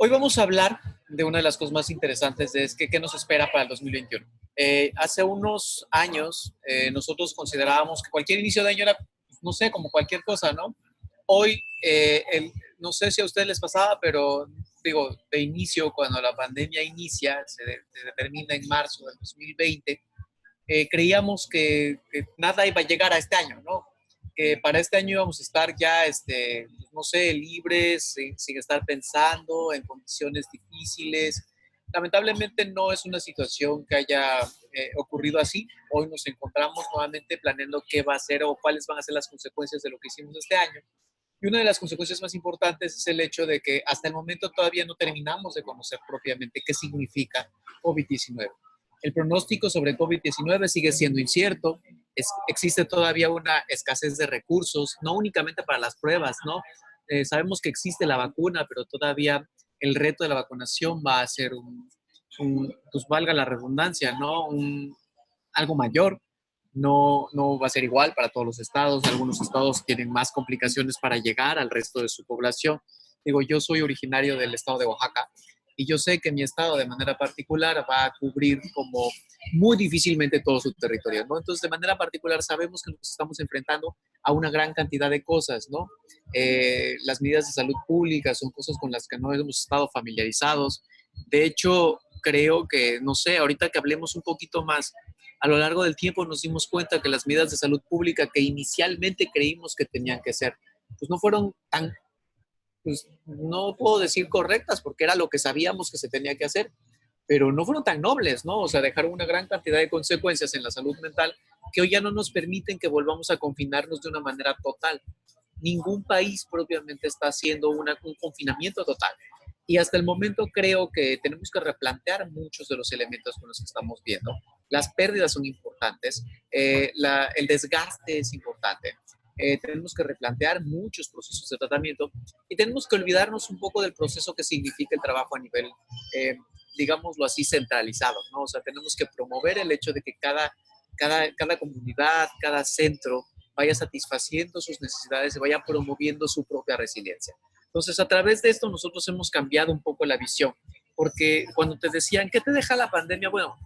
Hoy vamos a hablar de una de las cosas más interesantes, de es que, qué nos espera para el 2021. Hace unos años nosotros considerábamos que cualquier inicio de año era, no sé, como cualquier cosa, ¿no? Hoy, no sé si a ustedes les pasaba, pero digo, de inicio, cuando la pandemia inicia, se determina en marzo del 2020, creíamos que nada iba a llegar a este año, ¿no? Que para este año íbamos a estar ya, no sé, libres, sin estar pensando en condiciones difíciles. Lamentablemente no es una situación que haya ocurrido así. Hoy nos encontramos nuevamente planeando qué va a ser o cuáles van a ser las consecuencias de lo que hicimos este año. Y una de las consecuencias más importantes es el hecho de que hasta el momento todavía no terminamos de conocer propiamente qué significa COVID-19. El pronóstico sobre COVID-19 sigue siendo incierto. Existe todavía una escasez de recursos, no únicamente para las pruebas, ¿no? Sabemos que existe la vacuna, pero todavía el reto de la vacunación va a ser pues valga la redundancia, ¿no? Algo mayor. No va a ser igual para todos los estados. Algunos estados tienen más complicaciones para llegar al resto de su población. Digo, yo soy originario del estado de Oaxaca y yo sé que mi estado de manera particular va a cubrir como muy difícilmente todo su territorio, ¿no? Entonces, de manera particular sabemos que nos estamos enfrentando a una gran cantidad de cosas, ¿no? Las medidas de salud pública son cosas con las que no hemos estado familiarizados. De hecho, creo que, no sé, ahorita que hablemos un poquito más, a lo largo del tiempo nos dimos cuenta que las medidas de salud pública que inicialmente creímos que tenían que ser, pues no fueron tan, pues no puedo decir correctas, porque era lo que sabíamos que se tenía que hacer, pero no fueron tan nobles, ¿no? O sea, dejaron una gran cantidad de consecuencias en la salud mental que hoy ya no nos permiten que volvamos a confinarnos de una manera total. Ningún país propiamente está haciendo un confinamiento total. Y hasta el momento creo que tenemos que replantear muchos de los elementos con los que estamos viendo. Las pérdidas son importantes, el desgaste es importante. Tenemos que replantear muchos procesos de tratamiento y tenemos que olvidarnos un poco del proceso que significa el trabajo a nivel, eh, digámoslo así, centralizado, ¿no? O sea, tenemos que promover el hecho de que cada comunidad, cada centro vaya satisfaciendo sus necesidades y vaya promoviendo su propia resiliencia. Entonces, a través de esto nosotros hemos cambiado un poco la visión, porque cuando te decían, ¿qué te deja la pandemia? Bueno,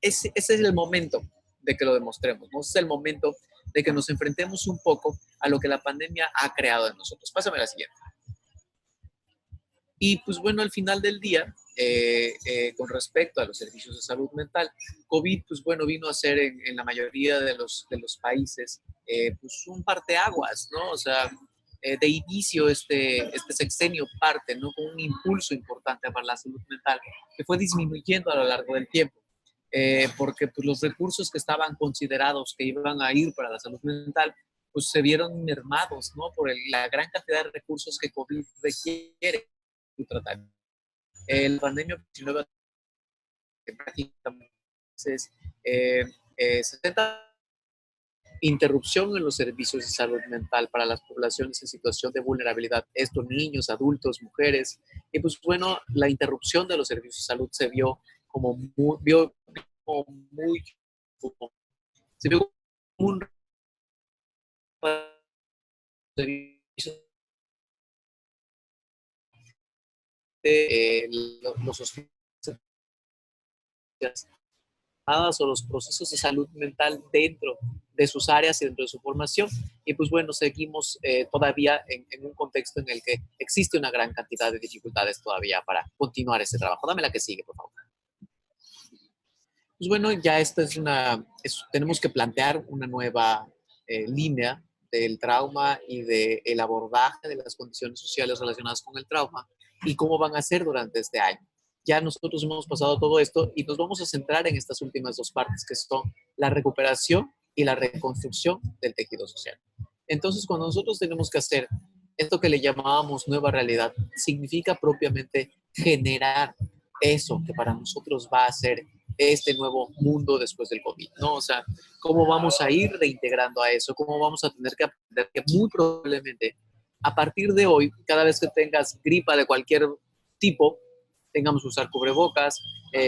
ese es el momento de que lo demostremos, ¿no? Ese es el momento de que nos enfrentemos un poco a lo que la pandemia ha creado en nosotros. Pásame la siguiente. Y pues bueno, al final del día, con respecto a los servicios de salud mental, COVID, pues bueno, vino a ser en la mayoría de los países, pues un parteaguas, ¿no? O sea, de inicio este sexenio parte, ¿no? Con un impulso importante para la salud mental que fue disminuyendo a lo largo del tiempo. Porque pues, los recursos que estaban considerados que iban a ir para la salud mental, pues se vieron mermados, ¿no? Por la gran cantidad de recursos que COVID requiere tratar. La pandemia 19 prácticamente es 70 interrupción en los servicios de salud mental para las poblaciones en situación de vulnerabilidad, estos niños, adultos, mujeres, y pues bueno, la interrupción de los servicios de salud se vio como como muy como, se vio como un servicio de los hospitales o los procesos de salud mental dentro de sus áreas y dentro de su formación. Y pues bueno, seguimos todavía en un contexto en el que existe una gran cantidad de dificultades todavía para continuar ese trabajo. Dame la que sigue, por favor. Pues bueno, ya esta tenemos que plantear una nueva línea del trauma y del abordaje de las condiciones sociales relacionadas con el trauma y cómo van a ser durante este año. Ya nosotros hemos pasado todo esto y nos vamos a centrar en estas últimas dos partes, que son la recuperación y la reconstrucción del tejido social. Entonces, cuando nosotros tenemos que hacer esto que le llamábamos nueva realidad, significa propiamente generar eso que para nosotros va a ser este nuevo mundo después del COVID, ¿no? O sea, cómo vamos a ir reintegrando a eso, cómo vamos a tener que aprender que muy probablemente a partir de hoy, cada vez que tengas gripa de cualquier tipo, tengamos que usar cubrebocas,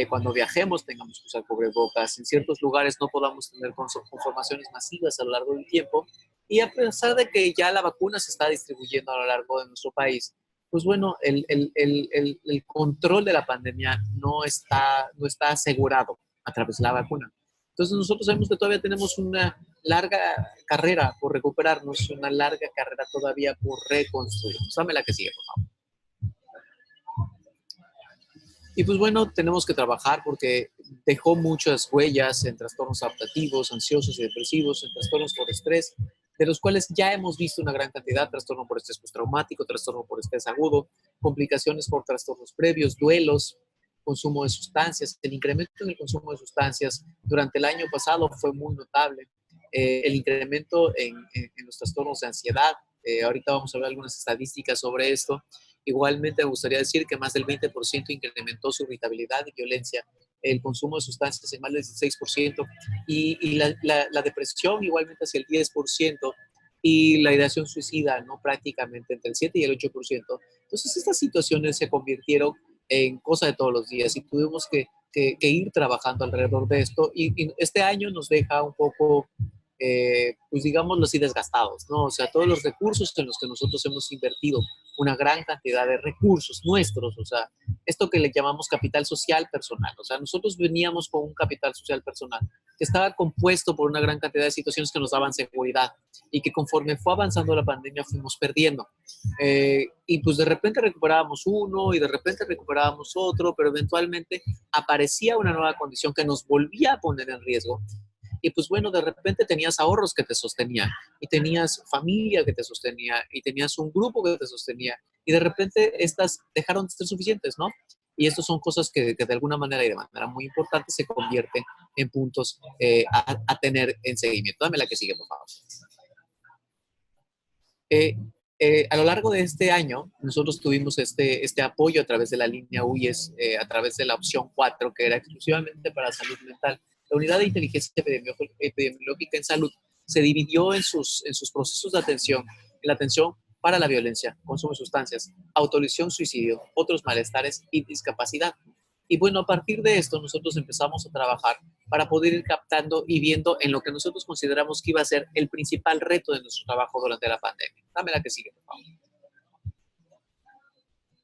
cuando viajemos tengamos que usar cubrebocas, en ciertos lugares no podamos tener conformaciones masivas a lo largo del tiempo, y a pesar de que ya la vacuna se está distribuyendo a lo largo de nuestro país, pues bueno, el control de la pandemia no está asegurado a través de la vacuna. Entonces nosotros sabemos que todavía tenemos una larga carrera por recuperarnos, una larga carrera todavía por reconstruirnos. Dame la que sigue, por favor. Y pues bueno, tenemos que trabajar porque dejó muchas huellas en trastornos adaptativos, ansiosos y depresivos, en trastornos por estrés, de los cuales ya hemos visto una gran cantidad: trastorno por estrés postraumático, trastorno por estrés agudo, complicaciones por trastornos previos, duelos, consumo de sustancias. El incremento en el consumo de sustancias durante el año pasado fue muy notable. El incremento en los trastornos de ansiedad. Ahorita vamos a ver algunas estadísticas sobre esto. Igualmente, me gustaría decir que más del 20% incrementó su irritabilidad y violencia, el consumo de sustancias en más del 16%, y la depresión igualmente hacia el 10%, y la ideación suicida, ¿no? Prácticamente entre el 7 y el 8%. Entonces, estas situaciones se convirtieron en cosa de todos los días y tuvimos que ir trabajando alrededor de esto, y este año nos deja un poco, pues digámoslo así, desgastados, ¿no? O sea, todos los recursos en los que nosotros hemos invertido, una gran cantidad de recursos nuestros, o sea, esto que le llamamos capital social personal. O sea, nosotros veníamos con un capital social personal que estaba compuesto por una gran cantidad de situaciones que nos daban seguridad y que conforme fue avanzando la pandemia fuimos perdiendo. Y pues de repente recuperábamos uno y de repente recuperábamos otro, pero eventualmente aparecía una nueva condición que nos volvía a poner en riesgo. Y pues bueno, de repente tenías ahorros que te sostenían, y tenías familia que te sostenía, y tenías un grupo que te sostenía, y de repente estas dejaron de ser suficientes, ¿no? Y estas son cosas que de alguna manera y de manera muy importante se convierten en puntos a tener en seguimiento. Dame la que sigue, por favor. Eh, a lo largo de este año, nosotros tuvimos este apoyo a través de la línea UIES, a través de la opción 4, que era exclusivamente para salud mental. La unidad de inteligencia epidemiológica en salud se dividió en sus procesos de atención, en la atención para la violencia, consumo de sustancias, autolesión, suicidio, otros malestares y discapacidad. Y bueno, a partir de esto nosotros empezamos a trabajar para poder ir captando y viendo en lo que nosotros consideramos que iba a ser el principal reto de nuestro trabajo durante la pandemia. Dame la que sigue, por favor.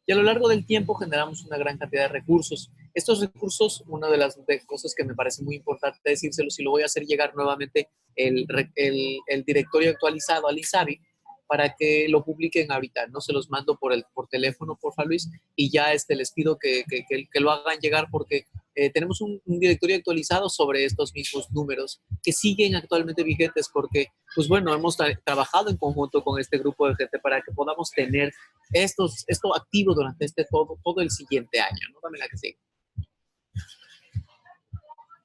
Y a lo largo del tiempo generamos una gran cantidad de recursos. Estos recursos, una de las cosas que me parece muy importante decírselo, si lo voy a hacer llegar nuevamente el directorio actualizado al INSABI, para que lo publiquen ahorita. No se los mando por teléfono, porfa, Luis, y ya les pido que lo hagan llegar, porque tenemos un directorio actualizado sobre estos mismos números que siguen actualmente vigentes, porque, pues bueno, hemos trabajado en conjunto con este grupo de gente para que podamos tener esto activo durante todo el siguiente año, ¿no? Dame la que sigue.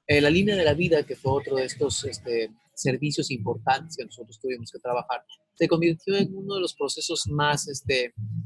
La línea de la vida, que fue otro de estos servicios importantes que nosotros tuvimos que trabajar, se convirtió en uno de los procesos más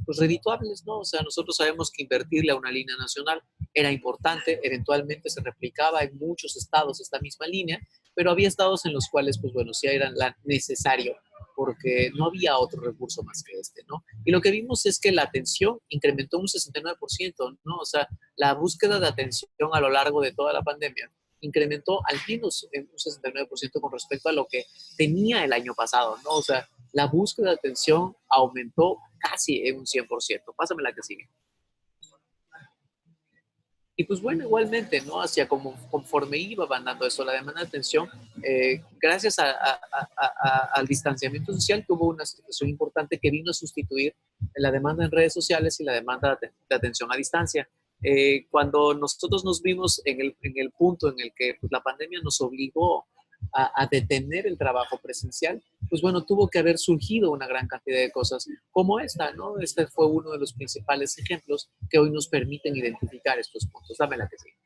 pues, redituables, ¿no? O sea, nosotros sabemos que invertirle a una línea nacional era importante, eventualmente se replicaba en muchos estados esta misma línea, pero había estados en los cuales, pues bueno, sí era necesario, porque no había otro recurso más que ¿no? Y lo que vimos es que la atención incrementó un 69%, ¿no? O sea, la búsqueda de atención a lo largo de toda la pandemia incrementó al menos en un 69% con respecto a lo que tenía el año pasado, ¿no? O sea, la búsqueda de atención aumentó casi en un 100%. Pásame la que sigue. Y pues bueno, igualmente, ¿no? Hacia conforme iba mandando eso, la demanda de atención, gracias al distanciamiento social, tuvo una situación importante que vino a sustituir la demanda en redes sociales y la demanda de atención a distancia. Cuando nosotros nos vimos en el punto en el que pues, la pandemia nos obligó a detener el trabajo presencial, pues bueno, tuvo que haber surgido una gran cantidad de cosas como esta, ¿no? Este fue uno de los principales ejemplos que hoy nos permiten identificar estos puntos. Dame la que sigue.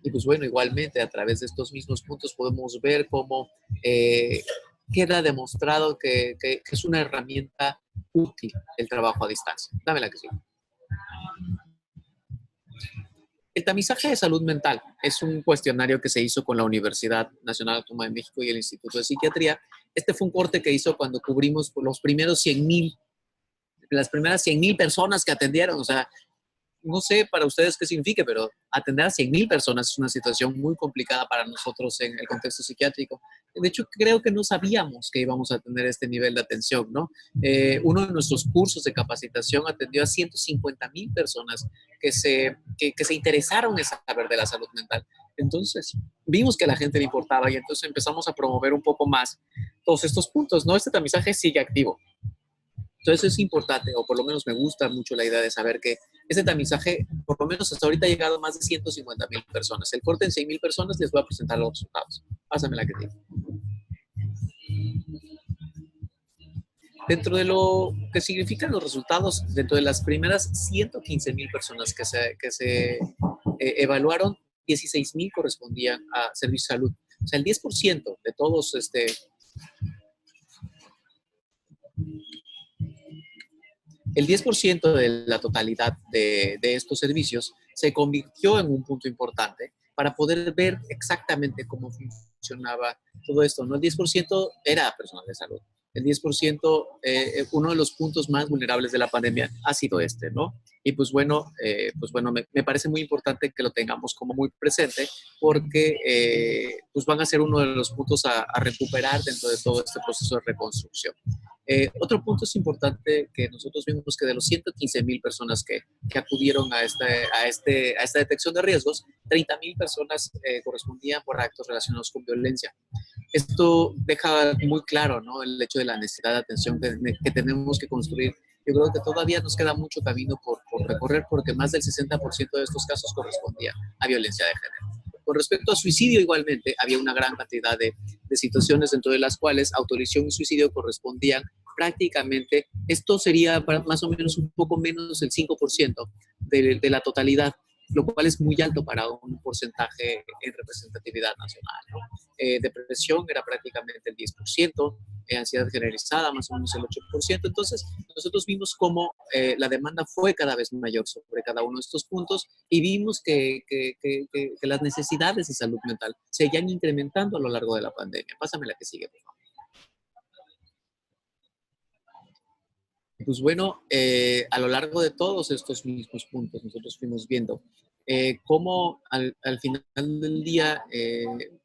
Y pues bueno, igualmente a través de estos mismos puntos podemos ver cómo queda demostrado que es una herramienta útil el trabajo a distancia. Dame la que sigue. El tamizaje de salud mental es un cuestionario que se hizo con la Universidad Nacional Autónoma de México y el Instituto de Psiquiatría. Este fue un corte que hizo cuando cubrimos los primeros 100,000, las primeras 100,000 personas que atendieron. O sea, no sé para ustedes qué significa, pero atender a 100.000 personas es una situación muy complicada para nosotros en el contexto psiquiátrico. De hecho, creo que no sabíamos que íbamos a tener este nivel de atención, ¿no? Uno de nuestros cursos de capacitación atendió a 150.000 personas que se interesaron en saber de la salud mental. Entonces, vimos que a la gente le importaba y entonces empezamos a promover un poco más todos estos puntos, ¿no? Este tamizaje sigue activo. Entonces es importante, o por lo menos me gusta mucho la idea de saber que ese tamizaje, por lo menos hasta ahorita ha llegado a más de 150.000 personas. El corte en 100.000 personas les voy a presentar los resultados. Pásame la que tiene. Dentro de lo que significan los resultados, dentro de las primeras 115.000 personas que se evaluaron, 16.000 correspondían a servicio de salud. O sea, el 10% de todos el 10% de la totalidad de estos servicios se convirtió en un punto importante para poder ver exactamente cómo funcionaba todo esto, ¿no? El 10% era personal de salud. El 10%, uno de los puntos más vulnerables de la pandemia ha sido este, ¿no? Y pues bueno me parece muy importante que lo tengamos como muy presente porque pues van a ser uno de los puntos a recuperar dentro de todo este proceso de reconstrucción. Otro punto es importante que nosotros vimos que de los 115.000 personas que acudieron a esta detección de riesgos, 30.000 personas correspondían por actos relacionados con violencia. Esto deja muy claro, ¿no? El hecho de la necesidad de atención que tenemos que construir. Yo creo que todavía nos queda mucho camino por recorrer porque más del 60% de estos casos correspondía a violencia de género. Con respecto a suicidio, igualmente, había una gran cantidad de situaciones dentro de las cuales autorización y suicidio correspondían prácticamente, esto sería más o menos un poco menos del 5% de la totalidad, lo cual es muy alto para un porcentaje en representatividad nacional, ¿no? Depresión era prácticamente el 10%, ansiedad generalizada más o menos el 8%. Entonces, nosotros vimos cómo la demanda fue cada vez mayor sobre cada uno de estos puntos y vimos que las necesidades de salud mental seguían incrementando a lo largo de la pandemia. Pásame la que sigue, por favor. Pues bueno, a lo largo de todos estos mismos puntos, nosotros fuimos viendo cómo al final del día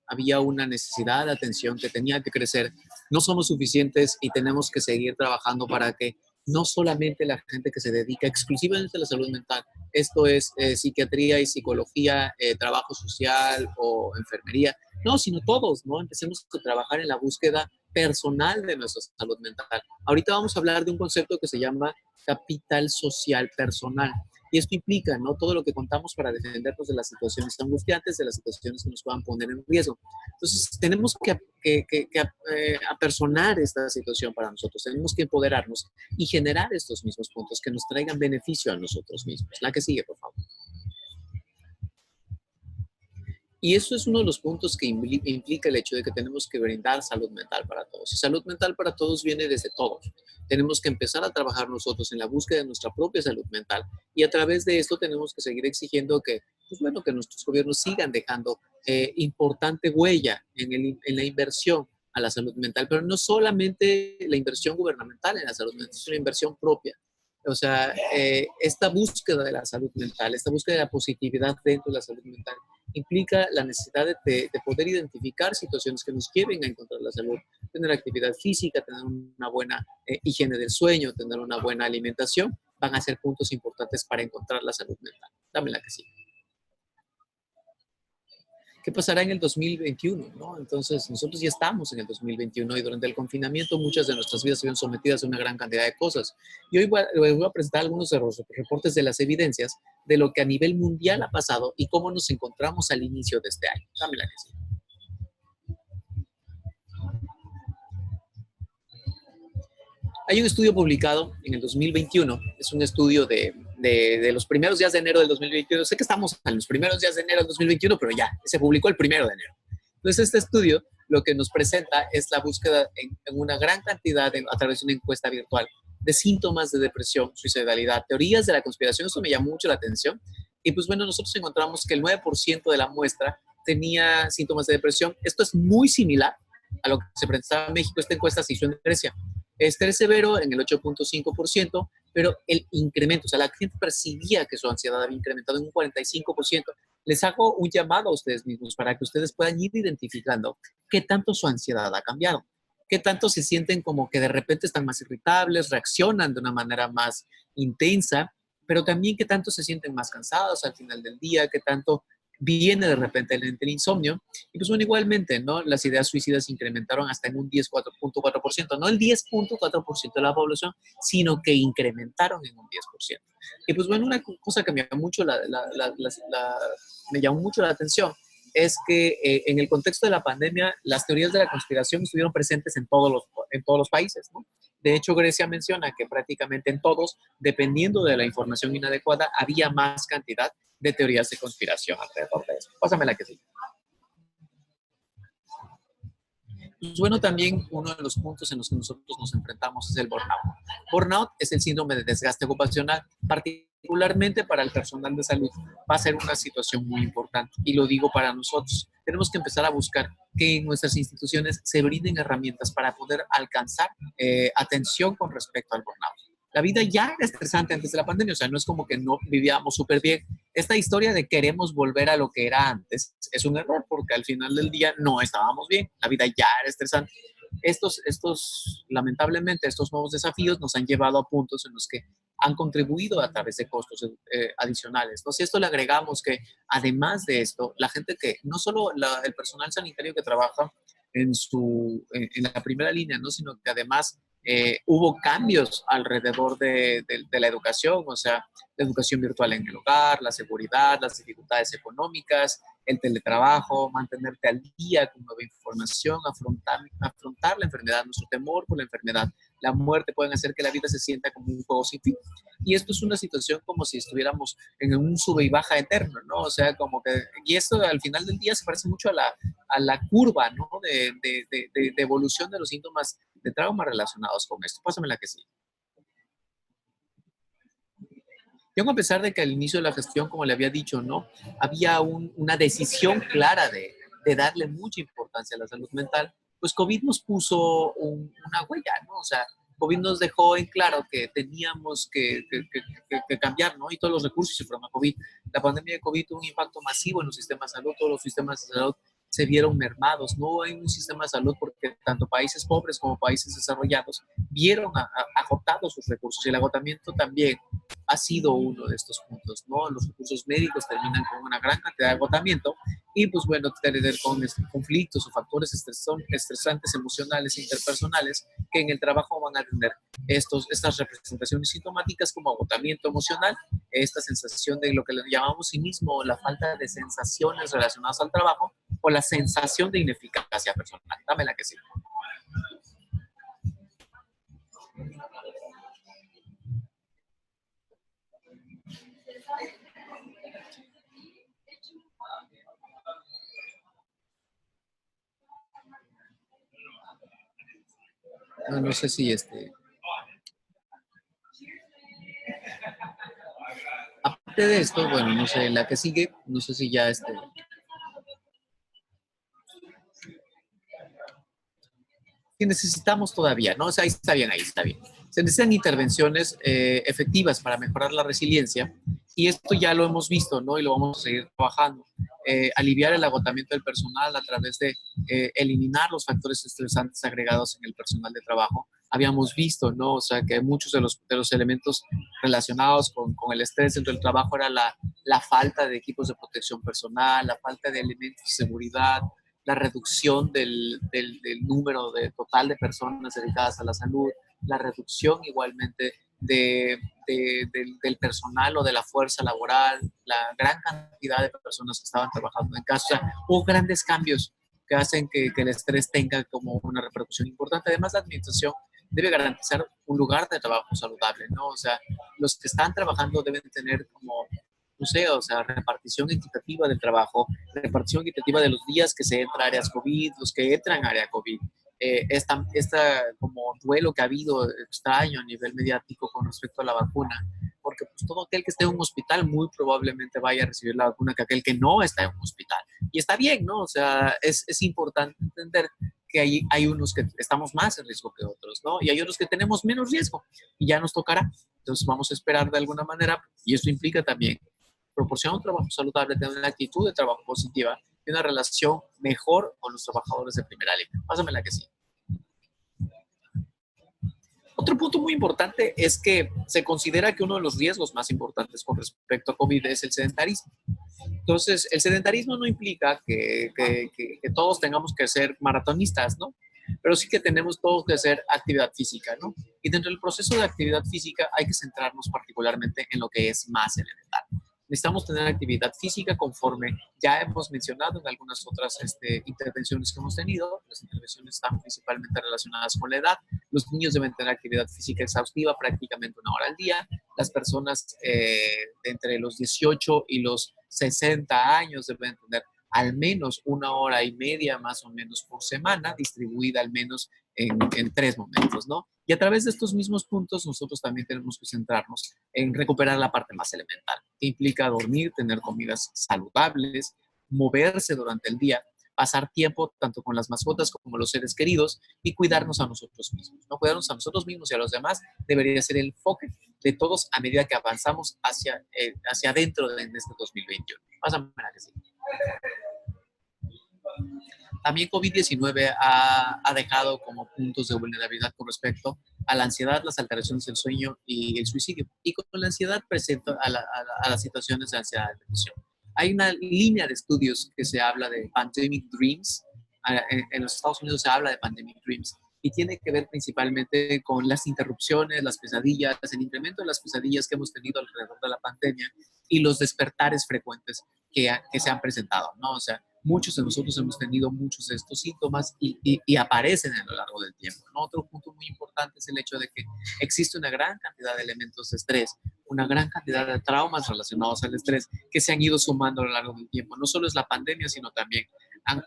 había una necesidad de atención que tenía que crecer. No somos suficientes y tenemos que seguir trabajando para que no solamente la gente que se dedica exclusivamente a la salud mental, esto es psiquiatría y psicología, trabajo social o enfermería, no, sino todos, ¿no? Empecemos a trabajar en la búsqueda personal de nuestra salud mental. Ahorita vamos a hablar de un concepto que se llama capital social personal. Y esto implica, ¿no? Todo lo que contamos para defendernos de las situaciones angustiantes, de las situaciones que nos puedan poner en riesgo. Entonces, tenemos que apersonar esta situación para nosotros. Tenemos que empoderarnos y generar estos mismos puntos que nos traigan beneficio a nosotros mismos. La que sigue, por favor. Y eso es uno de los puntos que implica el hecho de que tenemos que brindar salud mental para todos. Y salud mental para todos viene desde todos. Tenemos que empezar a trabajar nosotros en la búsqueda de nuestra propia salud mental y a través de esto tenemos que seguir exigiendo que, pues bueno, que nuestros gobiernos sigan dejando importante huella en la inversión a la salud mental, pero no solamente la inversión gubernamental en la salud mental, es una inversión propia. O sea, esta búsqueda de la salud mental, esta búsqueda de la positividad dentro de la salud mental, implica la necesidad de poder identificar situaciones que nos lleven a encontrar la salud, tener actividad física, tener una buena higiene del sueño, tener una buena alimentación, van a ser puntos importantes para encontrar la salud mental. Dame la que sí. ¿Qué pasará en el 2021? ¿No? Entonces, nosotros ya estamos en el 2021 y durante el confinamiento muchas de nuestras vidas se ven sometidas a una gran cantidad de cosas. Y hoy voy a presentar algunos de los reportes de las evidencias de lo que a nivel mundial ha pasado y cómo nos encontramos al inicio de este año. Dame la que sí. Hay un estudio publicado en el 2021, es un estudio de los primeros días de enero del 2021. Sé que estamos en los primeros días de enero del 2021, pero ya, se publicó el 1 de enero. Entonces, este estudio lo que nos presenta es la búsqueda en una gran cantidad, a través de una encuesta virtual, de síntomas de depresión, suicidalidad, teorías de la conspiración. Esto me llamó mucho la atención. Y pues bueno, nosotros encontramos que el 9% de la muestra tenía síntomas de depresión. Esto es muy similar a lo que se presentaba en México. Esta encuesta se hizo en Grecia. Estrés severo en el 8.5% pero el incremento, o sea, la gente percibía que su ansiedad había incrementado en un 45%. Les hago un llamado a ustedes mismos para que ustedes puedan ir identificando qué tanto su ansiedad ha cambiado, qué tanto se sienten como que de repente están más irritables, reaccionan de una manera más intensa, pero también qué tanto se sienten más cansados al final del día, qué tanto viene de repente el insomnio. Y pues bueno, igualmente, ¿no? Las ideas suicidas se incrementaron hasta en un 10,4%, no el 10,4% de la población, sino que incrementaron en un 10%. Y pues bueno, una cosa que me llamó mucho me llamó mucho la atención es que en el contexto de la pandemia, las teorías de la conspiración estuvieron presentes en todos los países, ¿no? De hecho, Grecia menciona que prácticamente en todos, dependiendo de la información inadecuada, había más cantidad de teorías de conspiración alrededor de eso. Pásame la que sí. Pues bueno, también uno de los puntos en los que nosotros nos enfrentamos es el burnout. Burnout es el síndrome de desgaste ocupacional, particularmente para el personal de salud. Va a ser una situación muy importante y lo digo para nosotros. Tenemos que empezar a buscar que en nuestras instituciones se brinden herramientas para poder alcanzar atención con respecto al burnout. La vida ya era estresante antes de la pandemia, o sea, no es como que no vivíamos súper bien. Esta historia de queremos volver a lo que era antes es un error porque al final del día no estábamos bien, la vida ya era estresante. Lamentablemente, estos nuevos desafíos nos han llevado a puntos en los que han contribuido a través de costos adicionales. Entonces, esto le agregamos que, además de esto, la gente que, no solo el personal sanitario que trabaja en la primera línea, ¿no? Sino que además hubo cambios alrededor de la educación, o sea, la educación virtual en el hogar, la seguridad, las dificultades económicas, el teletrabajo, mantenerte al día con nueva información, afrontar la enfermedad, nuestro temor por la enfermedad, la muerte pueden hacer que la vida se sienta como un juego sin fin. Y esto es una situación como si estuviéramos en un sube y baja eterno, ¿no? O sea, como que, y esto al final del día se parece mucho a la curva, ¿no? De evolución de los síntomas de trauma relacionados con esto. Pásame la que sí. Yo, a pesar de que al inicio de la gestión, como le había dicho, ¿no? Había una decisión clara de darle mucha importancia a la salud mental, pues COVID nos puso una huella, ¿no? O sea, COVID nos dejó en claro que teníamos que cambiar, ¿no? Y todos los recursos se fueron a COVID. La pandemia de COVID tuvo un impacto masivo en los sistemas de salud, todos los sistemas de salud se vieron mermados. No hay un sistema de salud porque tanto países pobres como países desarrollados vieron agotados sus recursos y el agotamiento también ha sido uno de estos puntos, ¿no? Los recursos médicos terminan con una gran cantidad de agotamiento y pues bueno, tener con conflictos o factores estresantes emocionales e interpersonales que en el trabajo van a tener estas representaciones sintomáticas como agotamiento emocional, esta sensación de lo que le llamamos sí mismo la falta de sensaciones relacionadas al trabajo o la sensación de ineficacia personal. Dame la que sí. No, no sé si aparte de esto, bueno, no sé, la que sigue, no sé si ya que necesitamos todavía, ¿no? O sea, ahí está bien, ahí está bien. Se necesitan intervenciones efectivas para mejorar la resiliencia y esto ya lo hemos visto, ¿no? Y lo vamos a seguir trabajando. Aliviar el agotamiento del personal a través de eliminar los factores estresantes agregados en el personal de trabajo. Habíamos visto, ¿no? O sea, que muchos de los elementos relacionados con el estrés dentro del trabajo era la falta de equipos de protección personal, la falta de elementos de seguridad, la reducción del número total de personas dedicadas a la salud, la reducción igualmente del personal o de la fuerza laboral, la gran cantidad de personas que estaban trabajando en casa. Hubo grandes cambios que hacen que el estrés tenga como una repercusión importante. Además, la administración debe garantizar un lugar de trabajo saludable, ¿no? O sea, los que están trabajando deben tener como, no sé, o sea, repartición equitativa del trabajo, repartición equitativa de los días que se entra a áreas COVID, los que entran a área COVID. Esta como duelo que ha habido extraño a nivel mediático con respecto a la vacuna, porque pues todo aquel que esté en un hospital muy probablemente vaya a recibir la vacuna que aquel que no está en un hospital. Y está bien, ¿no? O sea, es importante entender que hay unos que estamos más en riesgo que otros, ¿no? Y hay otros que tenemos menos riesgo y ya nos tocará. Entonces vamos a esperar de alguna manera, y esto implica también proporcionar un trabajo saludable, tener una actitud de trabajo positiva y una relación mejor con los trabajadores de primera línea. Pásame la que sí. Otro punto muy importante es que se considera que uno de los riesgos más importantes con respecto a COVID es el sedentarismo. Entonces, el sedentarismo no implica que todos tengamos que ser maratonistas, ¿no? Pero sí que tenemos todos que hacer actividad física, ¿no? Y dentro del proceso de actividad física hay que centrarnos particularmente en lo que es más elemental. Necesitamos tener actividad física conforme ya hemos mencionado en algunas otras intervenciones que hemos tenido. Las intervenciones están principalmente relacionadas con la edad. Los niños deben tener actividad física exhaustiva prácticamente 1 hora al día. Las personas entre los 18 y los 60 años deben tener al menos 1 hora y media más o menos por semana, distribuida al menos en 3 momentos, ¿no? Y a través de estos mismos puntos nosotros también tenemos que centrarnos en recuperar la parte más elemental, que implica dormir, tener comidas saludables, moverse durante el día, pasar tiempo tanto con las mascotas como los seres queridos y cuidarnos a nosotros mismos, ¿no? Cuidarnos a nosotros mismos y a los demás debería ser el enfoque de todos a medida que avanzamos hacia adentro de este 2021. Pásame a que sí. También COVID-19 ha dejado como puntos de vulnerabilidad con respecto a la ansiedad, las alteraciones del sueño y el suicidio. Y con la ansiedad presenta a las situaciones de ansiedad y depresión. Hay una línea de estudios que se habla de pandemic dreams. En los Estados Unidos se habla de pandemic dreams y tiene que ver principalmente con las interrupciones, las pesadillas, el incremento de las pesadillas que hemos tenido alrededor de la pandemia y los despertares frecuentes que se han presentado, ¿no? O sea, muchos de nosotros hemos tenido muchos de estos síntomas y aparecen a lo largo del tiempo, ¿no? Otro punto muy importante es el hecho de que existe una gran cantidad de elementos de estrés, una gran cantidad de traumas relacionados al estrés que se han ido sumando a lo largo del tiempo. No solo es la pandemia, sino también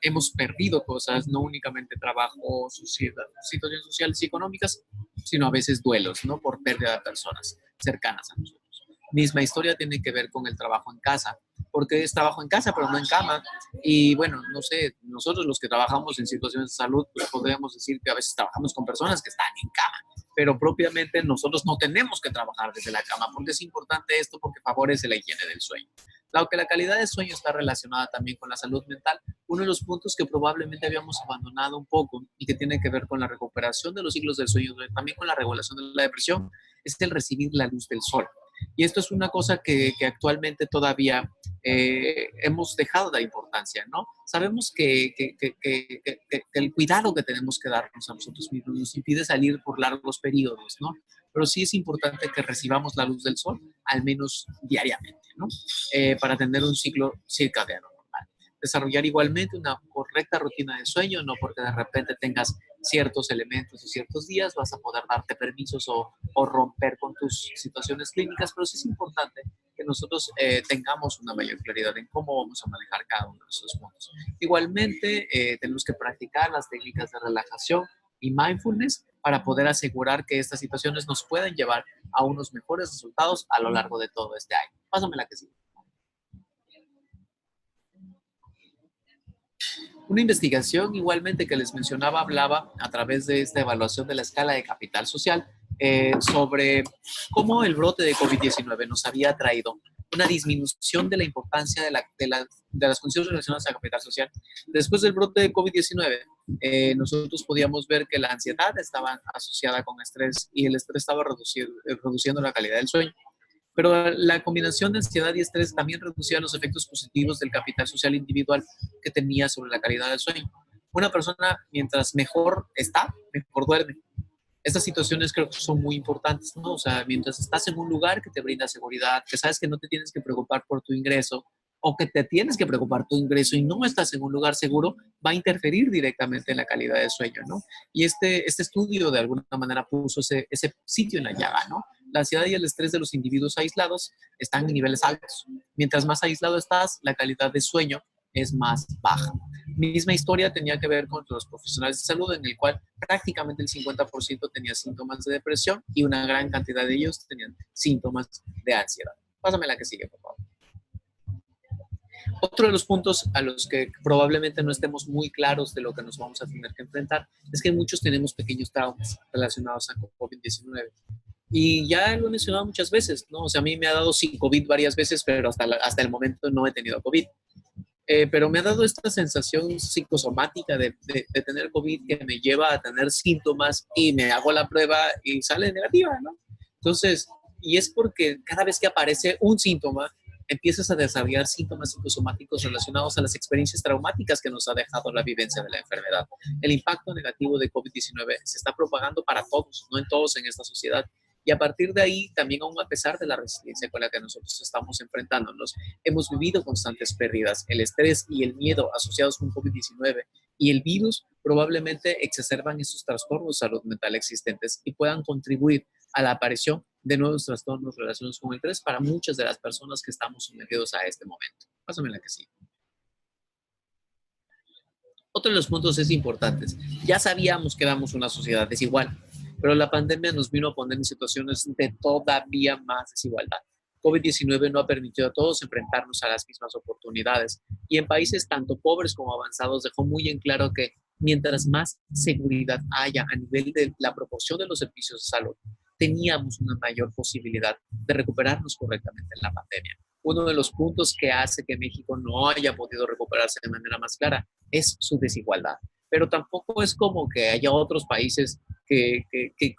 hemos perdido cosas, no únicamente trabajo, situaciones sociales y económicas, sino a veces duelos, ¿no? Por pérdida de personas cercanas a nosotros. Misma historia tiene que ver con el trabajo en casa, porque es trabajo en casa, pero no en cama. Y bueno, no sé, nosotros los que trabajamos en situaciones de salud, pues podríamos decir que a veces trabajamos con personas que están en cama, pero propiamente nosotros no tenemos que trabajar desde la cama, porque es importante esto, porque favorece la higiene del sueño. Dado que la calidad del sueño está relacionada también con la salud mental, uno de los puntos que probablemente habíamos abandonado un poco y que tiene que ver con la recuperación de los ciclos del sueño, también con la regulación de la depresión, es el recibir la luz del sol. Y esto es una cosa que actualmente todavía hemos dejado de importancia, ¿no? Sabemos que el cuidado que tenemos que darnos a nosotros mismos nos impide salir por largos periodos, ¿no? Pero sí es importante que recibamos la luz del sol al menos diariamente, ¿no? Para tener un ciclo circadiano normal. Desarrollar igualmente una correcta rutina de sueño, no porque de repente tengas ciertos elementos o ciertos días vas a poder darte permisos o romper con tus situaciones clínicas, pero sí es importante que nosotros tengamos una mayor claridad en cómo vamos a manejar cada uno de esos puntos. Igualmente, tenemos que practicar las técnicas de relajación y mindfulness para poder asegurar que estas situaciones nos pueden llevar a unos mejores resultados a lo largo de todo este año. Pásame la que sigue. Una investigación igualmente que les mencionaba hablaba a través de esta evaluación de la escala de capital social sobre cómo el brote de COVID-19 nos había traído una disminución de la importancia de las condiciones relacionadas a capital social. Después del brote de COVID-19, nosotros podíamos ver que la ansiedad estaba asociada con estrés y el estrés estaba reduciendo la calidad del sueño. Pero la combinación de ansiedad y estrés también reducía los efectos positivos del capital social individual que tenía sobre la calidad del sueño. Una persona, mientras mejor está, mejor duerme. Estas situaciones creo que son muy importantes, ¿no? O sea, mientras estás en un lugar que te brinda seguridad, que sabes que no te tienes que preocupar por tu ingreso, o que te tienes que preocupar tu ingreso y no estás en un lugar seguro, va a interferir directamente en la calidad del sueño, ¿no? Y este estudio de alguna manera puso ese sitio en la llaga, ¿no? La ansiedad y el estrés de los individuos aislados están en niveles altos. Mientras más aislado estás, la calidad de sueño es más baja. Misma historia tenía que ver con los profesionales de salud, en el cual prácticamente el 50% tenía síntomas de depresión y una gran cantidad de ellos tenían síntomas de ansiedad. Pásame la que sigue, por favor. Otro de los puntos a los que probablemente no estemos muy claros de lo que nos vamos a tener que enfrentar es que muchos tenemos pequeños traumas relacionados a COVID-19. Y ya lo he mencionado muchas veces, ¿no? O sea, a mí me ha dado sin COVID varias veces, pero hasta el momento no he tenido COVID. Pero me ha dado esta sensación psicosomática de tener COVID que me lleva a tener síntomas y me hago la prueba y sale negativa, ¿no? Entonces, y es porque cada vez que aparece un síntoma, empiezas a desarrollar síntomas psicosomáticos relacionados a las experiencias traumáticas que nos ha dejado la vivencia de la enfermedad. El impacto negativo de COVID-19 se está propagando para todos, no en todos en esta sociedad. Y a partir de ahí, también aún a pesar de la resiliencia con la que nosotros estamos enfrentándonos, hemos vivido constantes pérdidas. El estrés y el miedo asociados con COVID-19 y el virus probablemente exacerban esos trastornos de salud mental existentes y puedan contribuir a la aparición de nuevos trastornos relacionados con el estrés para muchas de las personas que estamos sometidos a este momento. Pásame la que sigue. Otro de los puntos es importantes. Ya sabíamos que éramos una sociedad desigual, pero la pandemia nos vino a poner en situaciones de todavía más desigualdad. COVID-19 no ha permitido a todos enfrentarnos a las mismas oportunidades y en países tanto pobres como avanzados dejó muy en claro que mientras más seguridad haya a nivel de la proporción de los servicios de salud, teníamos una mayor posibilidad de recuperarnos correctamente en la pandemia. Uno de los puntos que hace que México no haya podido recuperarse de manera más clara es su desigualdad. Pero tampoco es como que haya otros países que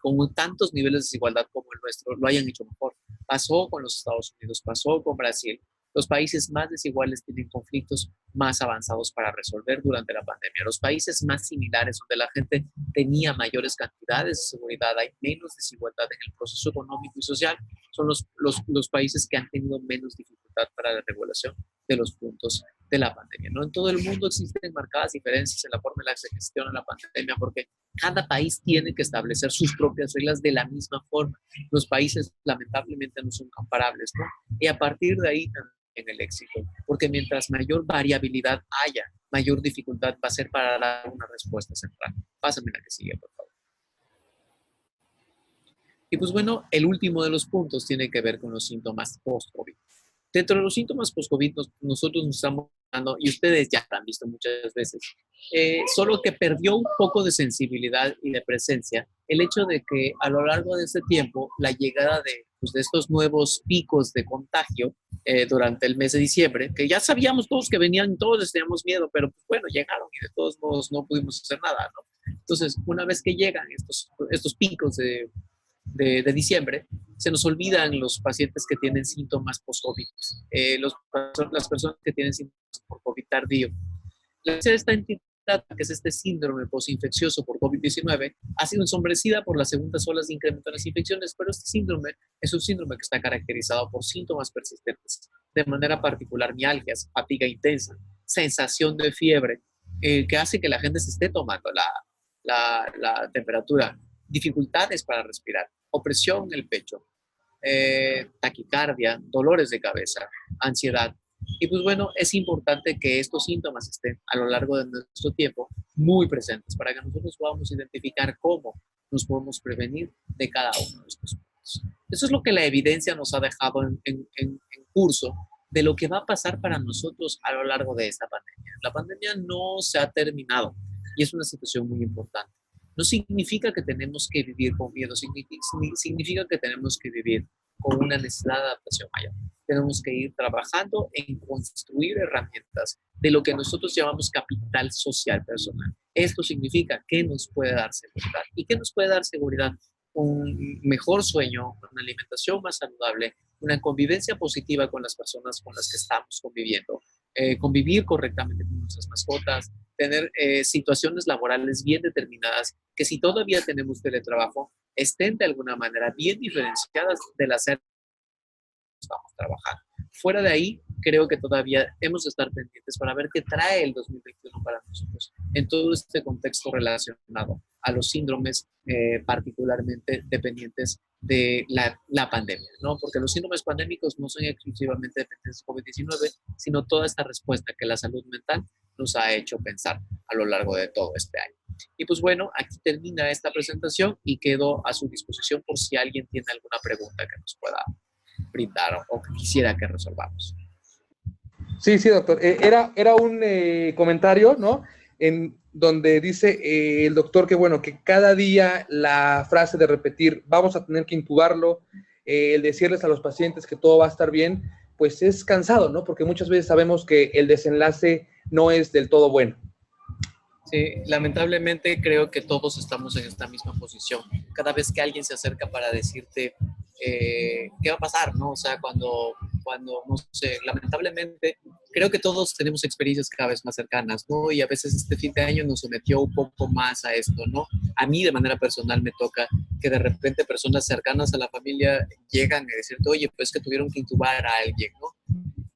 con tantos niveles de desigualdad como el nuestro lo hayan hecho mejor. Pasó con los Estados Unidos, pasó con Brasil. Los países más desiguales tienen conflictos más avanzados para resolver durante la pandemia. Los países más similares, donde la gente tenía mayores cantidades de seguridad, hay menos desigualdad en el proceso económico y social, son los países que han tenido menos dificultad para la regulación de los puntos de la pandemia, ¿no? En todo el mundo existen marcadas diferencias en la forma en la que se gestiona la pandemia, porque cada país tiene que establecer sus propias reglas de la misma forma. Los países lamentablemente no son comparables, ¿no? Y a partir de ahí en el éxito, porque mientras mayor variabilidad haya, mayor dificultad va a ser para dar una respuesta central. Pásame la que sigue, por favor. Y pues bueno, el último de los puntos tiene que ver con los síntomas post-COVID. Dentro de los síntomas post-COVID, nosotros nos estamos dando, y ustedes ya lo han visto muchas veces, solo que perdió un poco de sensibilidad y de presencia el hecho de que a lo largo de este tiempo, la llegada de estos nuevos picos de contagio durante el mes de diciembre, que ya sabíamos todos que venían, todos teníamos miedo, pero pues, bueno, llegaron y de todos modos no pudimos hacer nada, ¿no? Entonces, una vez que llegan estos picos de diciembre, se nos olvidan los pacientes que tienen síntomas post-COVID, las personas que tienen síntomas por COVID tardío. Esta entidad, que es este síndrome postinfeccioso por COVID-19, ha sido ensombrecida por las segundas olas de incremento en las infecciones, pero este síndrome es un síndrome que está caracterizado por síntomas persistentes, de manera particular mialgias, fatiga intensa, sensación de fiebre, que hace que la gente se esté tomando la temperatura, dificultades para respirar, opresión en el pecho, taquicardia, dolores de cabeza, ansiedad. Y pues bueno, es importante que estos síntomas estén a lo largo de nuestro tiempo muy presentes para que nosotros podamos identificar cómo nos podemos prevenir de cada uno de estos puntos. Eso es lo que la evidencia nos ha dejado en curso de lo que va a pasar para nosotros a lo largo de esta pandemia. La pandemia no se ha terminado y es una situación muy importante. No significa que tenemos que vivir con miedo, significa que tenemos que vivir con una necesidad de adaptación mayor. Tenemos que ir trabajando en construir herramientas de lo que nosotros llamamos capital social personal. Esto significa que nos puede dar seguridad. ¿Y qué nos puede dar seguridad? Un mejor sueño, una alimentación más saludable, una convivencia positiva con las personas con las que estamos conviviendo, convivir correctamente con nuestras mascotas, tener situaciones laborales bien determinadas, que si todavía tenemos teletrabajo, estén de alguna manera bien diferenciadas de las áreas que estamos trabajando. Fuera de ahí, creo que todavía hemos de estar pendientes para ver qué trae el 2021 para nosotros en todo este contexto relacionado a los síndromes particularmente dependientes de la pandemia, ¿no? Porque los síndromes pandémicos no son exclusivamente dependientes de COVID-19, sino toda esta respuesta que la salud mental nos ha hecho pensar a lo largo de todo este año. Y pues bueno, aquí termina esta presentación y quedo a su disposición por si alguien tiene alguna pregunta que nos pueda brindar o que quisiera que resolvamos. Sí, sí, doctor. Era un comentario, ¿no? En donde dice el doctor que, bueno, que cada día la frase de repetir, vamos a tener que intubarlo, el decirles a los pacientes que todo va a estar bien, pues es cansado, ¿no? Porque muchas veces sabemos que el desenlace no es del todo bueno. Sí, lamentablemente creo que todos estamos en esta misma posición. Cada vez que alguien se acerca para decirte qué va a pasar, ¿no? O sea, no sé, lamentablemente creo que todos tenemos experiencias cada vez más cercanas, ¿no? Y a veces este fin de año nos sometió un poco más a esto, ¿no? A mí de manera personal me toca que de repente personas cercanas a la familia llegan a decirte, oye, pues que tuvieron que intubar a alguien, ¿no?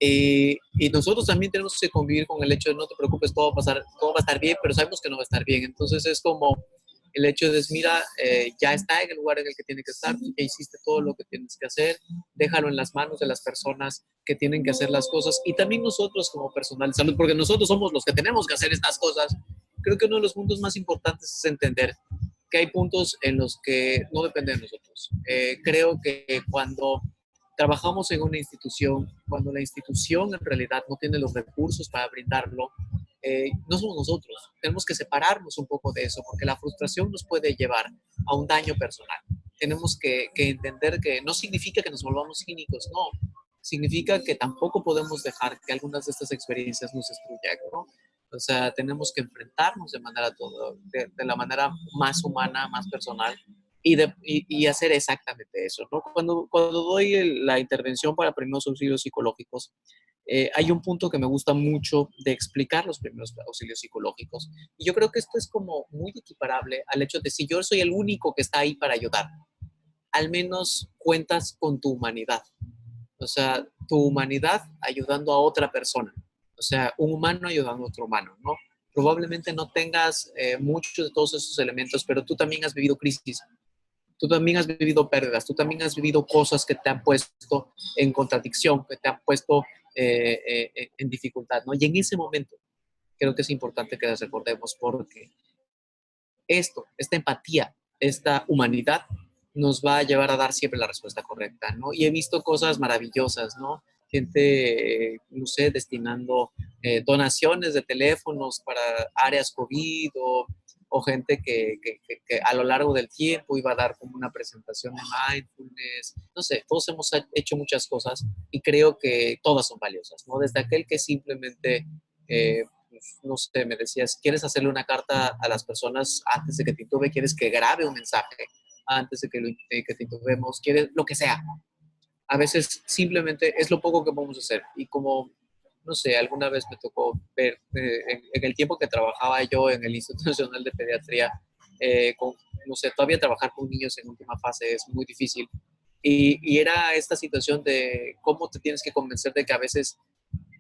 Y nosotros también tenemos que convivir con el hecho de no te preocupes, todo va a pasar, todo va a estar bien, pero sabemos que no va a estar bien. Entonces es como el hecho de, mira, ya está en el lugar en el que tiene que estar, ya hiciste todo lo que tienes que hacer, déjalo en las manos de las personas que tienen que hacer las cosas y también nosotros como personal de salud, porque nosotros somos los que tenemos que hacer estas cosas. Creo que uno de los puntos más importantes es entender que hay puntos en los que no depende de nosotros. Creo que cuando trabajamos en una institución, cuando la institución en realidad no tiene los recursos para brindarlo, no somos nosotros. Tenemos que separarnos un poco de eso, porque la frustración nos puede llevar a un daño personal. Tenemos que entender que no significa que nos volvamos cínicos, no. Significa que tampoco podemos dejar que algunas de estas experiencias nos destruyan, ¿no? O sea, tenemos que enfrentarnos de la manera más humana, más personal, y hacer exactamente eso, ¿no? Cuando doy la intervención para primeros auxilios psicológicos, hay un punto que me gusta mucho de explicar los primeros auxilios psicológicos. Y yo creo que esto es como muy equiparable al hecho de si yo soy el único que está ahí para ayudar, al menos cuentas con tu humanidad. O sea, tu humanidad ayudando a otra persona. O sea, un humano ayudando a otro humano, ¿no? Probablemente no tengas muchos de todos esos elementos, pero tú también has vivido crisis, tú también has vivido pérdidas, tú también has vivido cosas que te han puesto en contradicción, que te han puesto en dificultad, ¿no? Y en ese momento creo que es importante que las recordemos porque esta empatía, esta humanidad nos va a llevar a dar siempre la respuesta correcta, ¿no? Y he visto cosas maravillosas, ¿no? Gente, no sé, destinando donaciones de teléfonos para áreas COVID o gente que a lo largo del tiempo iba a dar como una presentación de mindfulness, no sé, todos hemos hecho muchas cosas y creo que todas son valiosas, ¿no? Desde aquel que simplemente no sé, me decías, ¿quieres hacerle una carta a las personas antes de que te intube? ¿Quieres que grabe un mensaje antes de que te intubemos? ¿Quieres lo que sea? A veces simplemente es lo poco que podemos hacer. Y como, no sé, alguna vez me tocó ver, en el tiempo que trabajaba yo en el Instituto Nacional de Pediatría, no sé, todavía trabajar con niños en última fase es muy difícil. Y era esta situación de cómo te tienes que convencer de que a veces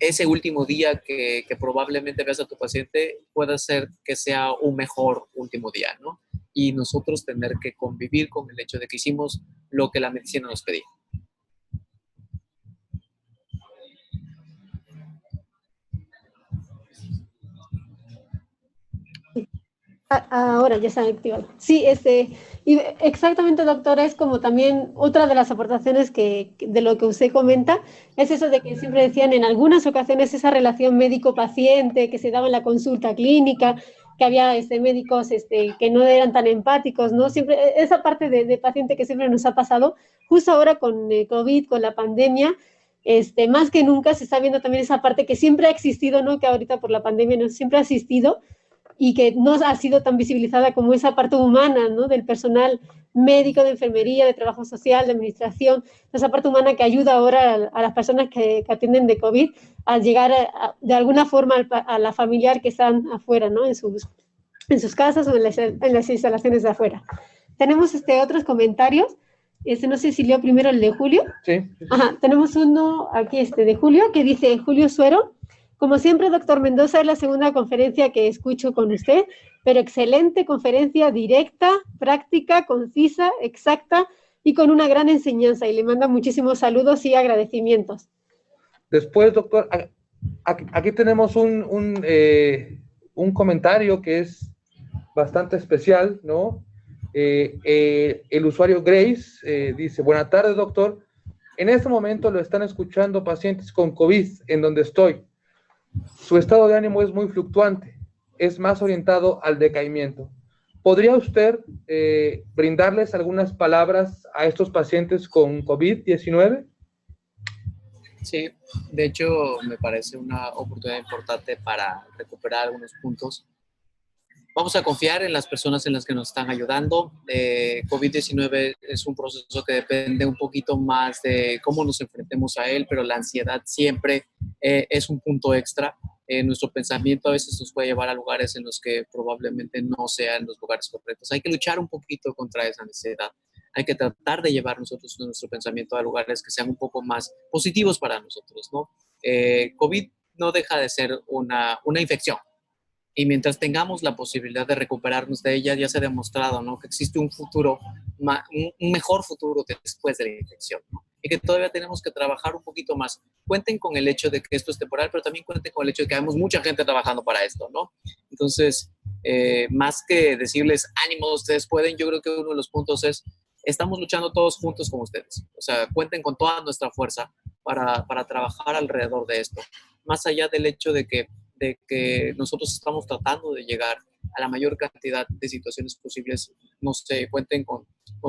ese último día que probablemente veas a tu paciente pueda ser que sea un mejor último día, ¿no? Y nosotros tener que convivir con el hecho de que hicimos lo que la medicina nos pedía. Ahora ya se han activado. Sí, y exactamente, doctora, es como también otra de las aportaciones de lo que usted comenta, es eso de que siempre decían en algunas ocasiones esa relación médico-paciente que se daba en la consulta clínica, que había médicos que no eran tan empáticos, ¿no? Siempre, esa parte de paciente que siempre nos ha pasado, justo ahora con COVID, con la pandemia, más que nunca se está viendo también esa parte que siempre ha existido, ¿no? Que ahorita por la pandemia no siempre ha existido, y que no ha sido tan visibilizada como esa parte humana, ¿no? Del personal médico, de enfermería, de trabajo social, de administración, esa parte humana que ayuda ahora a las personas que atienden de COVID a llegar de alguna forma a la familiar que están afuera, ¿no? En sus casas o en las instalaciones de afuera. Tenemos otros comentarios. No sé si leo primero el de Julio. Sí. Ajá, tenemos uno aquí de Julio que dice: Julio Suero, como siempre, doctor Mendoza, es la segunda conferencia que escucho con usted, pero excelente conferencia, directa, práctica, concisa, exacta y con una gran enseñanza. Y le manda muchísimos saludos y agradecimientos. Después, doctor, aquí tenemos un comentario que es bastante especial, ¿no? El usuario Grace dice: buenas tardes, doctor. En este momento lo están escuchando pacientes con COVID en donde estoy. Su estado de ánimo es muy fluctuante, es más orientado al decaimiento. ¿Podría usted brindarles algunas palabras a estos pacientes con COVID-19? Sí, de hecho me parece una oportunidad importante para recuperar algunos puntos. Vamos a confiar en las personas en las que nos están ayudando. COVID-19 es un proceso que depende un poquito más de cómo nos enfrentemos a él, pero la ansiedad siempre es un punto extra. Nuestro pensamiento a veces nos puede llevar a lugares en los que probablemente no sean los lugares correctos. Hay que luchar un poquito contra esa ansiedad. Hay que tratar de llevar nosotros nuestro pensamiento a lugares que sean un poco más positivos para nosotros, ¿no? COVID no deja de ser una infección. Y mientras tengamos la posibilidad de recuperarnos de ella, ya se ha demostrado, ¿no?, que existe un futuro, un mejor futuro después de la infección, ¿no? Y que todavía tenemos que trabajar un poquito más. Cuenten con el hecho de que esto es temporal, pero también cuenten con el hecho de que hay mucha gente trabajando para esto, ¿no? Entonces, más que decirles ánimo, ustedes pueden, yo creo que uno de los puntos es, estamos luchando todos juntos con ustedes. O sea, cuenten con toda nuestra fuerza para trabajar alrededor de esto. Más allá del hecho de que nosotros estamos tratando de llegar a la mayor cantidad de situaciones posibles, no sé, cuenten con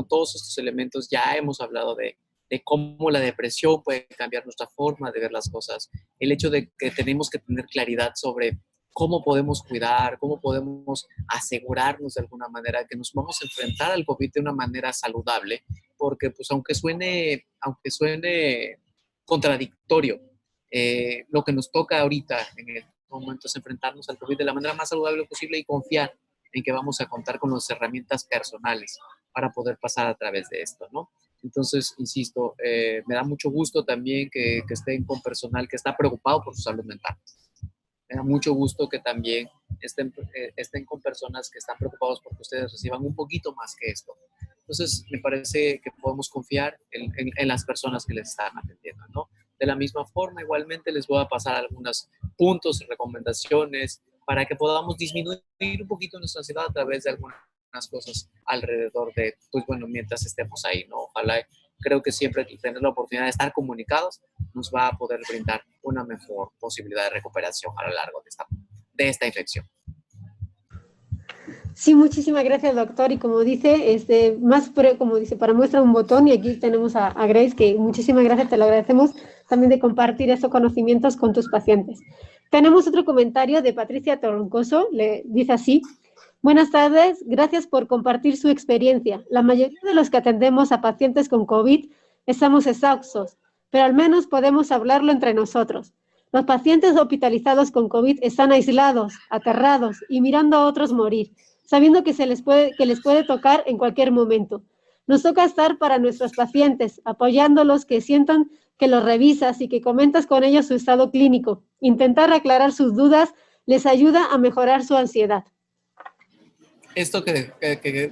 todos estos elementos. Ya hemos hablado de cómo la depresión puede cambiar nuestra forma de ver las cosas, el hecho de que tenemos que tener claridad sobre cómo podemos cuidar, cómo podemos asegurarnos de alguna manera que nos vamos a enfrentar al COVID de una manera saludable, porque pues aunque suene contradictorio, lo que nos toca ahorita en el momento es enfrentarnos al COVID de la manera más saludable posible y confiar en que vamos a contar con las herramientas personales para poder pasar a través de esto, ¿no? Entonces, insisto, me da mucho gusto también que estén con personal que está preocupado por su salud mental. Me da mucho gusto que también estén con personas que están preocupados porque ustedes reciban un poquito más que esto. Entonces, me parece que podemos confiar en las personas que les están atendiendo, ¿no? De la misma forma, igualmente les voy a pasar algunos puntos y recomendaciones para que podamos disminuir un poquito nuestra ansiedad a través de algunas cosas alrededor de, pues bueno, mientras estemos ahí, ¿no? Ojalá, creo que siempre tener la oportunidad de estar comunicados nos va a poder brindar una mejor posibilidad de recuperación a lo largo de esta infección. Sí, muchísimas gracias, doctor. Y como dice, como dice, para muestra un botón, y aquí tenemos a Grace, que muchísimas gracias, te lo agradecemos también de compartir estos conocimientos con tus pacientes. Tenemos otro comentario de Patricia Troncoso, le dice así: buenas tardes, gracias por compartir su experiencia. La mayoría de los que atendemos a pacientes con COVID estamos exhaustos, pero al menos podemos hablarlo entre nosotros. Los pacientes hospitalizados con COVID están aislados, aterrados y mirando a otros morir, sabiendo que les puede tocar en cualquier momento. Nos toca estar para nuestros pacientes, apoyándolos, que sientan que los revisas y que comentas con ellos su estado clínico. Intentar aclarar sus dudas les ayuda a mejorar su ansiedad. Esto que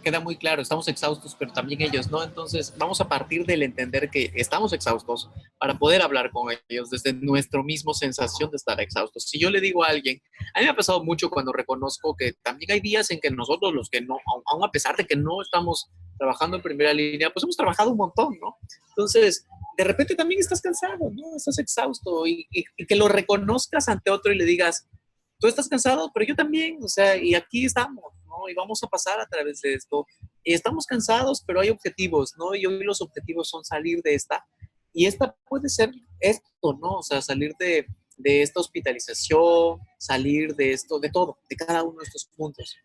queda muy claro, estamos exhaustos, pero también ellos, ¿no? Entonces, vamos a partir del entender que estamos exhaustos para poder hablar con ellos desde nuestra misma sensación de estar exhaustos. Si yo le digo a alguien, a mí me ha pasado mucho cuando reconozco que también hay días en que nosotros, los que no, aún a pesar de que no estamos trabajando en primera línea, pues hemos trabajado un montón, ¿no? Entonces, de repente también estás cansado, ¿no? Estás exhausto y que lo reconozcas ante otro y le digas, tú estás cansado, pero yo también, o sea, y aquí estamos, ¿no? Y vamos a pasar a través de esto. Y estamos cansados, pero hay objetivos, ¿no? Y hoy los objetivos son salir de esta. Y esta puede ser esto, ¿no? O sea, salir de esta hospitalización, salir de esto, de todo, de cada uno de estos puntos.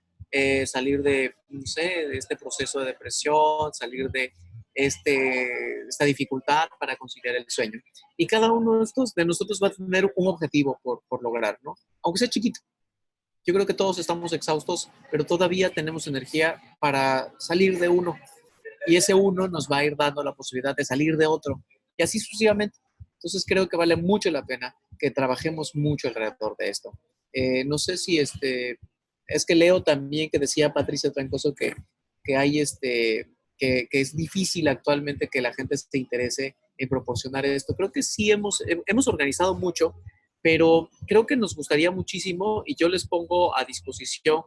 Salir de, no sé, de este proceso de depresión, salir de esta dificultad para conciliar el sueño. Y cada uno de nosotros va a tener un objetivo por lograr, ¿no? Aunque sea chiquito. Yo creo que todos estamos exhaustos, pero todavía tenemos energía para salir de uno. Y ese uno nos va a ir dando la posibilidad de salir de otro. Y así sucesivamente. Entonces creo que vale mucho la pena que trabajemos mucho alrededor de esto. No sé si es que leo también que decía Patricia Trancoso que hay que es difícil actualmente que la gente se interese en proporcionar esto. Creo que sí hemos organizado mucho, pero creo que nos gustaría muchísimo y yo les pongo a disposición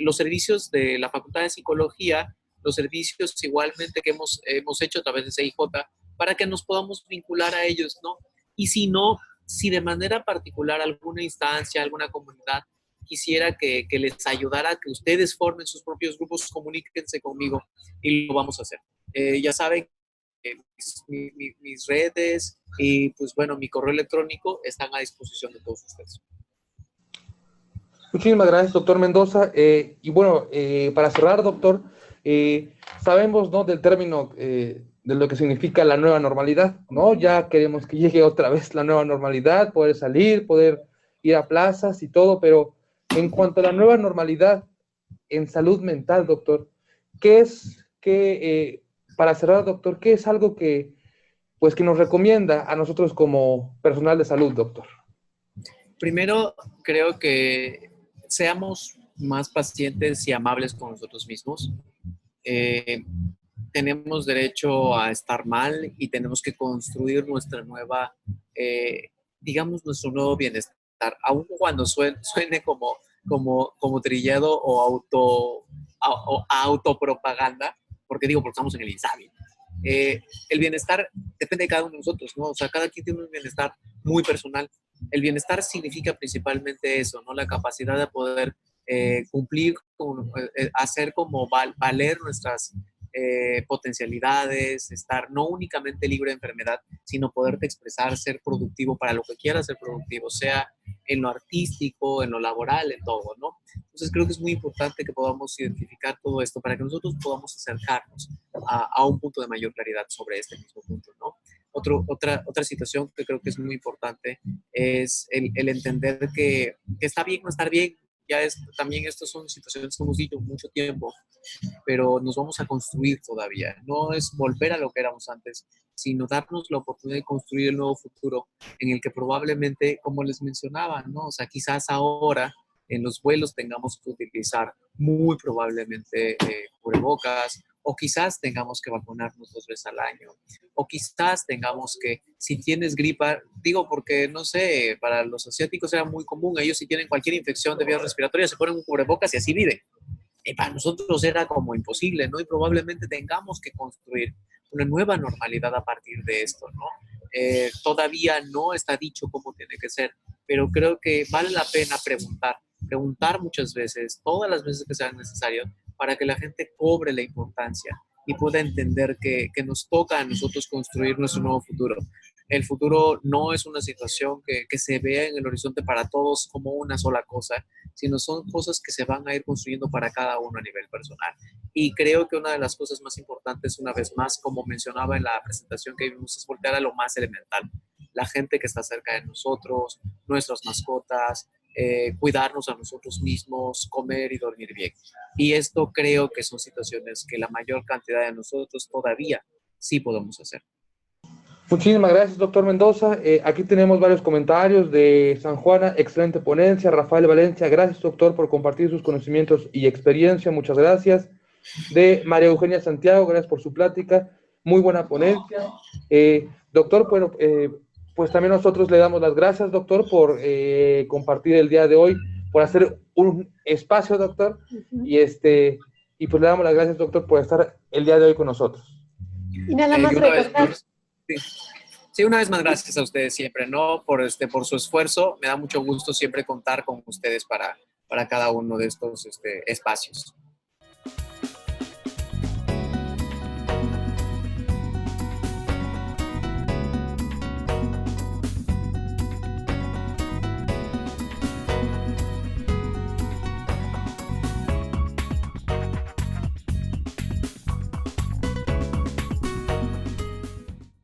los servicios de la Facultad de Psicología, los servicios igualmente que hemos hecho a través de CIJ para que nos podamos vincular a ellos, ¿no? Y si no, si de manera particular alguna instancia, alguna comunidad quisiera que les ayudara, que ustedes formen sus propios grupos, comuníquense conmigo y lo vamos a hacer. Ya saben, mis redes y pues bueno, mi correo electrónico están a disposición de todos ustedes. Muchísimas gracias, doctor Mendoza. Y bueno, para cerrar, doctor, sabemos, ¿no?, del término de lo que significa la nueva normalidad, ¿no? Ya queremos que llegue otra vez la nueva normalidad, poder salir, poder ir a plazas y todo, pero en cuanto a la nueva normalidad en salud mental, doctor, para cerrar, doctor, qué es algo pues, que nos recomienda a nosotros como personal de salud, doctor? Primero, creo que seamos más pacientes y amables con nosotros mismos. Tenemos derecho a estar mal y tenemos que construir nuestra nueva, digamos, nuestro nuevo bienestar, aun cuando suene como trillado o autopropaganda, porque estamos en el INSABI. El bienestar depende de cada uno de nosotros, ¿no? O sea, cada quien tiene un bienestar muy personal. El bienestar significa principalmente eso, ¿no? La capacidad de poder cumplir, hacer como valer nuestras potencialidades, estar no únicamente libre de enfermedad, sino poderte expresar, ser productivo para lo que quieras ser productivo, sea en lo artístico, en lo laboral, en todo, ¿no? Entonces creo que es muy importante que podamos identificar todo esto para que nosotros podamos acercarnos a un punto de mayor claridad sobre este mismo punto, ¿no? Otra situación que creo que es muy importante es el entender que está bien no estar bien. También estas son situaciones que hemos dicho mucho tiempo, pero nos vamos a construir todavía. No es volver a lo que éramos antes, sino darnos la oportunidad de construir el nuevo futuro en el que probablemente, como les mencionaba, ¿no? O sea, quizás ahora en los vuelos tengamos que utilizar muy probablemente cubrebocas, o quizás tengamos que vacunarnos 2 veces al año, o quizás tengamos que, si tienes gripa, digo porque, no sé, para los asiáticos era muy común, ellos si tienen cualquier infección de vías respiratorias se ponen un cubrebocas y así viven. Para nosotros era como imposible, ¿no? Y probablemente tengamos que construir una nueva normalidad a partir de esto, ¿no? Todavía no está dicho cómo tiene que ser, pero creo que vale la pena preguntar muchas veces, todas las veces que sea necesario, para que la gente cobre la importancia y pueda entender que nos toca a nosotros construir nuestro nuevo futuro. El futuro no es una situación que se vea en el horizonte para todos como una sola cosa, sino son cosas que se van a ir construyendo para cada uno a nivel personal. Y creo que una de las cosas más importantes, una vez más, como mencionaba en la presentación que vimos, es voltear a lo más elemental. La gente que está cerca de nosotros, nuestras mascotas, cuidarnos a nosotros mismos, comer y dormir bien. Y esto creo que son situaciones que la mayor cantidad de nosotros todavía sí podemos hacer. Muchísimas gracias, doctor Mendoza. Aquí tenemos varios comentarios de San Juana, excelente ponencia. Rafael Valencia, gracias, doctor, por compartir sus conocimientos y experiencia. Muchas gracias. De María Eugenia Santiago, gracias por su plática. Muy buena ponencia. Doctor, bueno, pues también nosotros le damos las gracias, doctor, por compartir el día de hoy, por hacer un espacio, doctor. Y pues le damos las gracias, doctor, por estar el día de hoy con nosotros. Y nada más recordar. Sí, una vez más gracias a ustedes siempre, ¿no? Por su esfuerzo. Me da mucho gusto siempre contar con ustedes para cada uno de estos espacios.